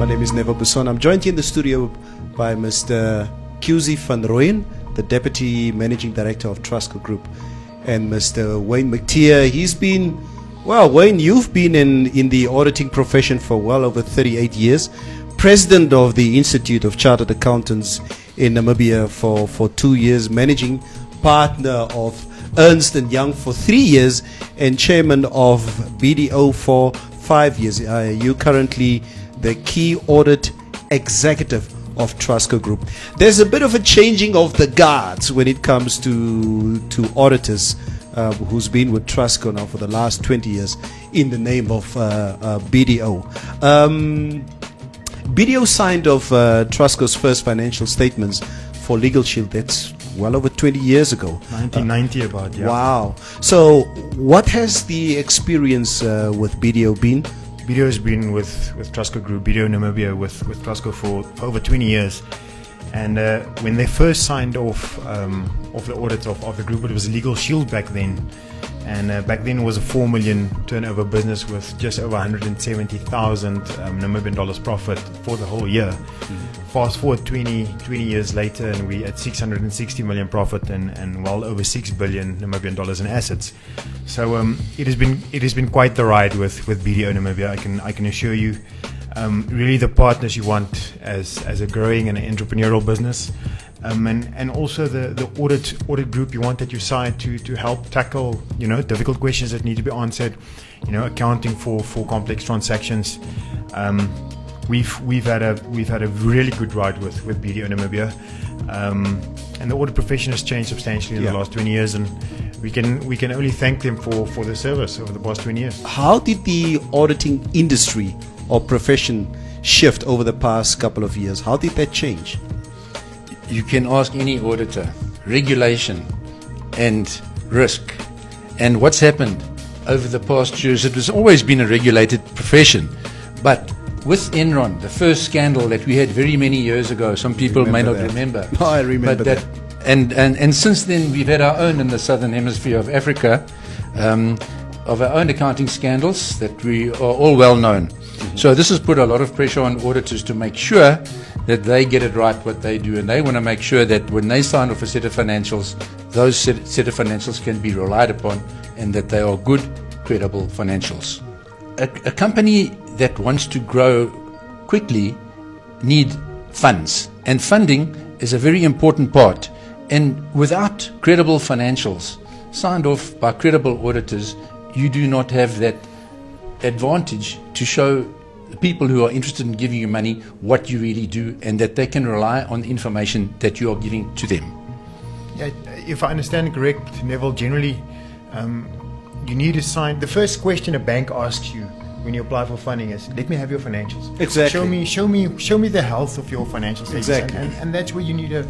My name is Neville Busson. I'm joined here in the studio by Mr. Kuzi van Rooyen, the Deputy Managing Director of Trustco Group, and Mr. Wayne McTeer. He's been, well, Wayne, you've been in the auditing profession for well over 38 years, President of the Institute of Chartered Accountants in Namibia for 2 years, Managing Partner of Ernst & Young for 3 years, and Chairman of BDO for 5 years. You're currently the key audit executive of Trustco Group. There's a bit of a changing of the guards when it comes to auditors, who's been with Trustco now for the last 20 years in the name of BDO. BDO signed off Trustco's first financial statements for Legal Shield. That's well over 20 years ago. 1990 about, yeah. Wow. So what has the experience with BDO been? BDO has been with Trustco Group, BDO Namibia, with Trustco for over 20 years. And when they first signed off the audit of the group, it was a Legal Shield back then. And back then it was a 4 million turnover business with just over 170,000 Namibian dollars profit for the whole year. Fast forward 20 years later, and we at 660 million profit and well over 6 billion Namibian dollars in assets. So it has been quite the ride with BDO Namibia. I can assure you. Really the partners you want as a growing and an entrepreneurial business, and also the audit group you want at your side to help tackle difficult questions that need to be answered, accounting for complex transactions. We've had a really good ride with BDO Namibia, and the audit profession has changed substantially in the last 20 years, and we can only thank them for their service over the past 20 years. How did the auditing industry or profession shift over the past couple of years? How did that change? You can ask any auditor. Regulation and risk. And what's happened over the past years, it has always been a regulated profession. But with Enron, the first scandal that we had very many years ago, some people may not remember. No, I remember that. And since then, we've had our own in the southern hemisphere of Africa, of our own accounting scandals that we are all well known. So this has put a lot of pressure on auditors to make sure that they get it right what they do, and they want to make sure that when they sign off a set of financials, those set of financials can be relied upon and that they are good, credible financials. A company that wants to grow quickly need funds, and funding is a very important part. And without credible financials signed off by credible auditors, you do not have that advantage to show the people who are interested in giving you money what you really do, and that they can rely on the information that you are giving to them. Yeah, if I understand correct, Neville, generally you need to sign. The first question a bank asks you when you apply for funding is, let me have your financials. Exactly. Show me the health of your financial statements. Exactly. And that's where you need a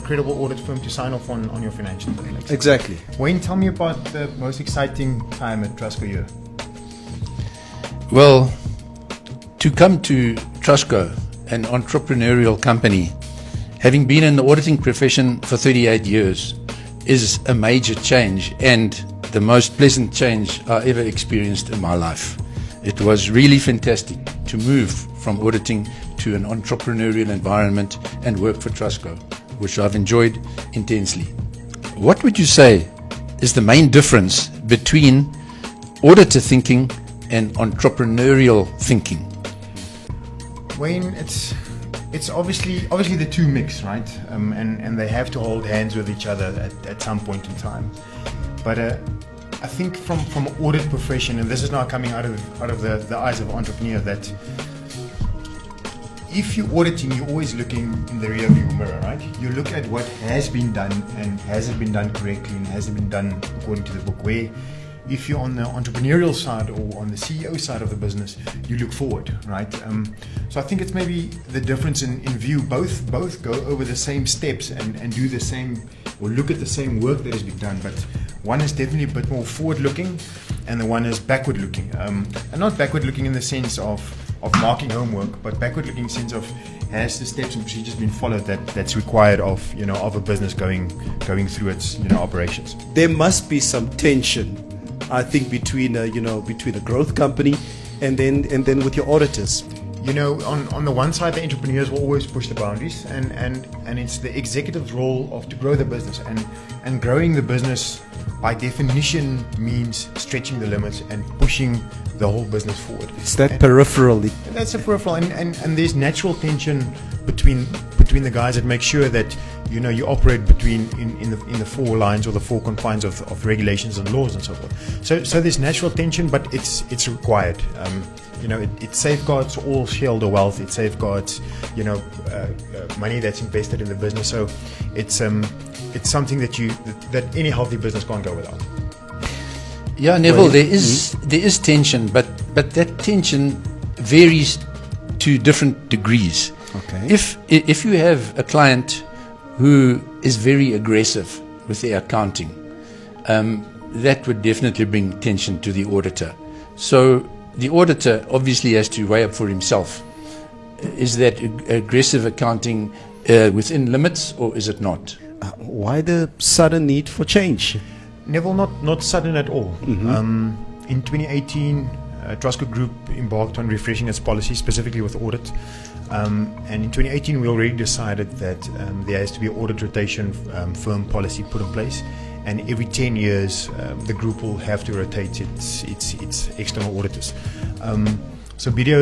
credible audit firm to sign off on your financials. Exactly. Wayne, tell me about the most exciting time at Trustco here. Well, to come to Trustco, an entrepreneurial company, having been in the auditing profession for 38 years, is a major change and the most pleasant change I ever experienced in my life. It was really fantastic to move from auditing to an entrepreneurial environment and work for Trustco, which I've enjoyed intensely. What would you say is the main difference between auditor thinking and entrepreneurial thinking? Wayne, it's obviously the two mix, right? And they have to hold hands with each other at some point in time. But I think from audit profession, and this is now coming out of the eyes of an entrepreneur, that if you're auditing, you're always looking in the rearview mirror, right? You look at what has been done and has it been done correctly and has it been done according to the book. Where if you're on the entrepreneurial side or on the CEO side of the business, you look forward, right? So I think it's maybe the difference in view. Both go over the same steps and do the same, or look at the same work that has been done, but one is definitely a bit more forward-looking and the one is backward-looking. And not backward-looking in the sense of marking homework, but backward-looking in the sense of, has the steps and procedures been followed that's required of a business going through its operations. There must be some tension, I think, between a growth company and then with your auditors. on the one side, the entrepreneurs will always push the boundaries, and it's the executive's role to grow the business, and growing the business by definition means stretching the limits and pushing the whole business forward. It's that peripheral. That's a peripheral, and there's natural tension between the guys that make sure that you operate in the four lines or the four confines of regulations and laws and so forth. So there's natural tension, but it's required. It safeguards all shareholder wealth. It safeguards money that's invested in the business. So it's something that any healthy business can't go without. Yeah, Neville, there is tension, but that tension varies to different degrees. Okay. If you have a client who is very aggressive with their accounting, that would definitely bring tension to the auditor. So the auditor obviously has to weigh up for himself. Is that aggressive accounting within limits, or is it not? Why the sudden need for change? Neville, not sudden at all. In 2018, Trustco Group embarked on refreshing its policy, specifically with audit. And in 2018, we already decided that there has to be an audit rotation firm policy put in place. And every 10 years, the group will have to rotate its external auditors. So BDO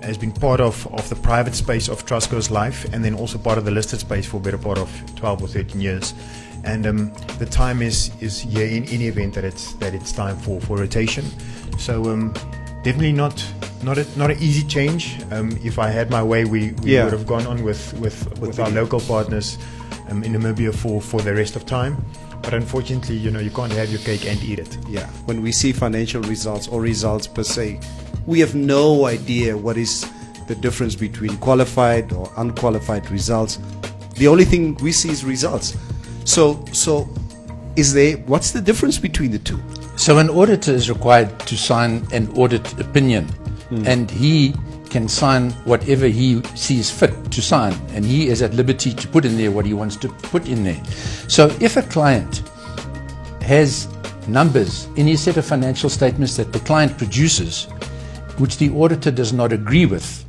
has been part of the private space of Trustco's life, and then also part of the listed space for a better part of 12 or 13 years. And the time is here in any event that it's time for rotation. So definitely not an easy change. If I had my way, we would have gone on with our local partners in Namibia for the rest of time. But unfortunately, you can't have your cake and eat it. Yeah. When we see financial results or results per se, we have no idea what is the difference between qualified or unqualified results. The only thing we see is results. So what's the difference between the two? So an auditor is required to sign an audit opinion, and he can sign whatever he sees fit to sign, and he is at liberty to put in there what he wants to put in there. So if a client has numbers in his set of financial statements that the client produces, which the auditor does not agree with,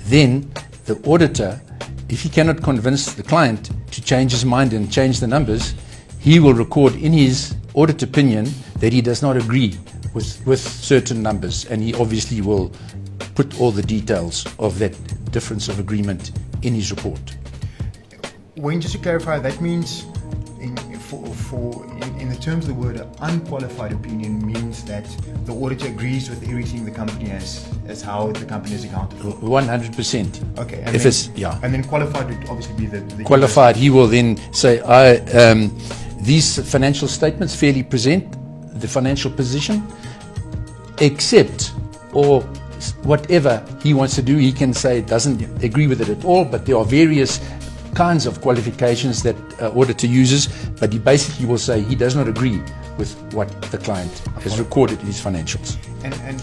then the auditor, if he cannot convince the client to change his mind and change the numbers, he will record in his audit opinion that he does not agree with certain numbers, and he obviously will put all the details of that difference of agreement in his report. Wayne, just to clarify, that means in the terms of the word unqualified opinion means that the auditor agrees with everything the company has as how the company is accounted for. 100%. Okay. And then qualified would obviously be the qualified. He will then say, these financial statements fairly present the financial position, except or whatever he wants to do. He can say doesn't agree with it at all, but there are various kinds of qualifications that auditor uses, but he basically will say he does not agree with what the client has recorded in his financials. And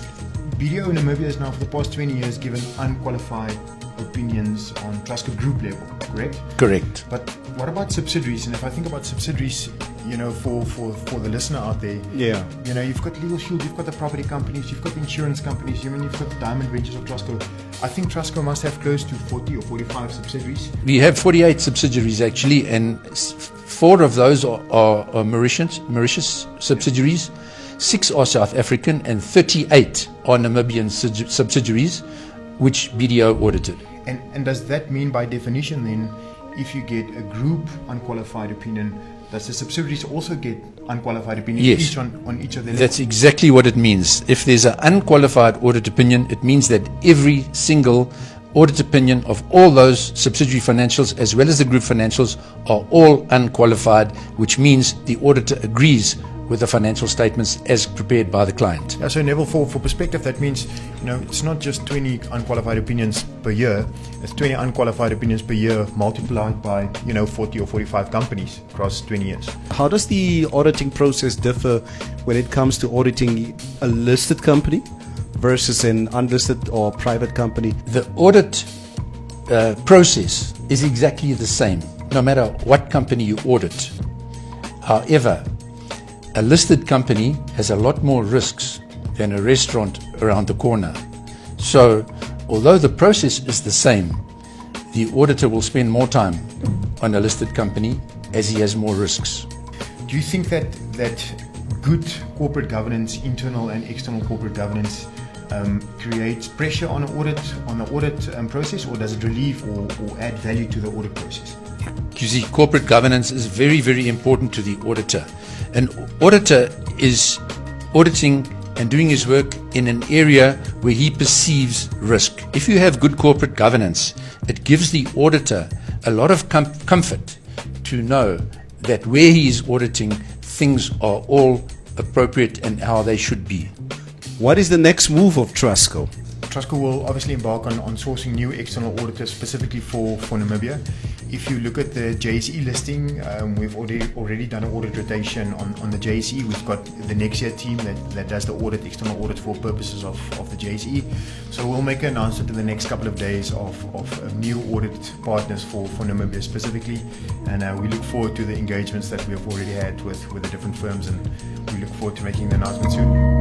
BDO Namibia has now for the past 20 years given unqualified opinions on Trustco Group level, correct? Correct. But what about subsidiaries? And if I think about subsidiaries, for the listener out there, you've got Legal Shield, you've got the property companies, you've got the insurance companies, you've got the diamond ventures of Trustco. I think Trustco must have close to 40 or 45 subsidiaries. We have 48 subsidiaries actually, and 4 of those are Mauritius subsidiaries, 6 are South African, and 38 are Namibian subsidiaries, which BDO audited. And does that mean by definition then, if you get a group unqualified opinion, does the subsidiaries also get unqualified opinions? Yes. Each on each of their levels? That's exactly what it means. If there's an unqualified audit opinion, it means that every single audit opinion of all those subsidiary financials as well as the group financials are all unqualified, which means the auditor agrees with the financial statements as prepared by the client. Yeah, so Neville, for perspective, that means it's not just 20 unqualified opinions per year. It's 20 unqualified opinions per year multiplied by 40 or 45 companies across 20 years. How does the auditing process differ when it comes to auditing a listed company versus an unlisted or private company? The audit process is exactly the same, no matter what company you audit. However, a listed company has a lot more risks than a restaurant around the corner. So although the process is the same, the auditor will spend more time on a listed company as he has more risks. Do you think that good corporate governance, internal and external corporate governance, creates pressure on the audit process, or does it relieve or add value to the audit process? You see, corporate governance is very, very important to the auditor. An auditor is auditing and doing his work in an area where he perceives risk. If you have good corporate governance, it gives the auditor a lot of comfort to know that where he is auditing, things are all appropriate and how they should be. What is the next move of Trustco? Trustco will obviously embark on sourcing new external auditors specifically for Namibia. If you look at the JSE listing, we've already done an audit rotation on the JSE. We've got the next year team that does the external audit for purposes of the JSE. So we'll make an announcement in the next couple of days of new audit partners for Namibia specifically. And we look forward to the engagements that we have already had with the different firms, and we look forward to making the announcement soon.